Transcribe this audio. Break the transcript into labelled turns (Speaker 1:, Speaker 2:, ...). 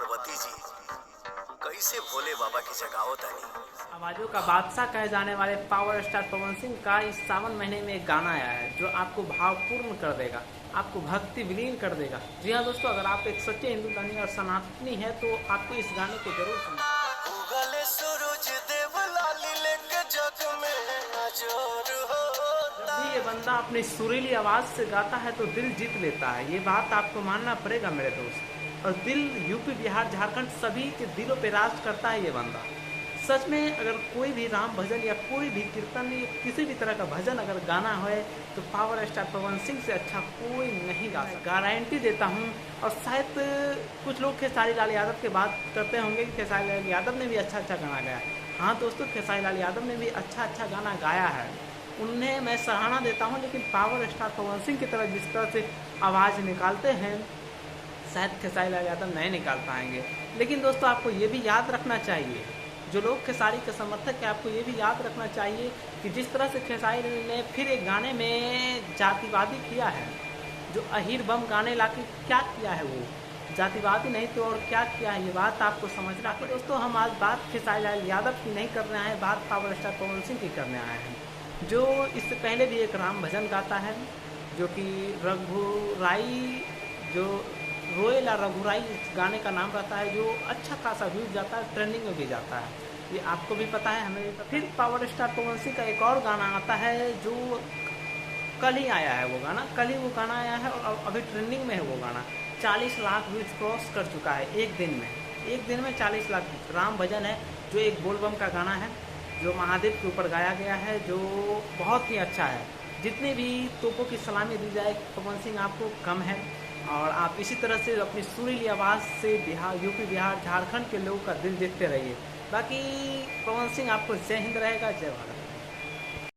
Speaker 1: पार्वती जी कैसे भोले बाबा की जगाओ तानी।
Speaker 2: आवाज़ों का बादशाह कहे जाने वाले पावर स्टार पवन सिंह का इस सावन महीने में एक गाना आया है जो आपको भावपूर्ण कर देगा, आपको भक्ति विलीन कर देगा। जी हाँ दोस्तों, अगर आप एक सच्चे हिंदू धनी और सनातनी है तो आपको इस गाने को जरूर सुनना।
Speaker 1: उगले सूरज देव लाली लेके जग में नजर
Speaker 2: जब
Speaker 1: होता।
Speaker 2: भी ये बंदा अपनी सुरीली आवाज़ से गाता है तो दिल जीत लेता है, ये बात आपको मानना पड़ेगा मेरे दोस्त। और दिल यूपी बिहार झारखंड सभी के दिलों पे राज करता है ये बंदा। सच में अगर कोई भी राम भजन या कोई भी कीर्तन या किसी भी तरह का भजन अगर गाना है तो पावर स्टार पवन सिंह से अच्छा कोई नहीं गा सकता, गारंटी देता हूँ। और शायद कुछ लोग खेसारी लाल यादव की बात करते होंगे कि खेसारी लाल यादव ने भी अच्छा अच्छा गाना गाया। हाँ दोस्तों, खेसारी लाल यादव ने भी अच्छा अच्छा गाना गाया है, उन्हें मैं सराहना देता हूँ। लेकिन पावर स्टार पवन सिंह की तरह जिस तरह से आवाज़ निकालते हैं शायद खेसारी लाल यादव नहीं निकाल पाएंगे। लेकिन दोस्तों, आपको ये भी याद रखना चाहिए, जो लोग खेसारी के समर्थक हैं, आपको ये भी याद रखना चाहिए कि जिस तरह से खेसारी ने फिर एक गाने में जातिवादी किया है, जो अहीर बम गाने लाके क्या किया है, वो जातिवादी नहीं तो और क्या किया है, ये बात आपको समझना पड़ेगा। दोस्तों, हम आज बात खेसारी लाल यादव की नहीं कर रहे हैं, बात पावर स्टार पवन सिंह की करने आए हैं, जो इससे पहले भी एक राम भजन गाता है, जो कि रघुराई, जो रोएला रघुराई इस गाने का नाम रहता है, जो अच्छा खासा व्यूज जाता है, ट्रेंडिंग में भी जाता है, ये आपको भी पता है, हमें भी पता है। फिर पावर स्टार पवन सिंह का एक और गाना आता है जो कल ही आया है, वो गाना कल ही वो गाना आया है और अभी ट्रेंडिंग में है वो गाना। 40 लाख व्यूज क्रॉस कर चुका है एक दिन में, एक दिन में 40 लाख। राम भजन है जो एक बोलबम का गाना है, जो महादेव के ऊपर गाया गया है, जो बहुत ही अच्छा है। जितने भी तोपों की सलामी दी जाए पवन सिंह आपको कम है। और आप इसी तरह से अपनी सुरीली आवाज़ से बिहार, यूपी बिहार झारखंड के लोगों का दिल जीतते रहिए। बाकी पवन सिंह आपको जय हिंद रहेगा, जय भारत।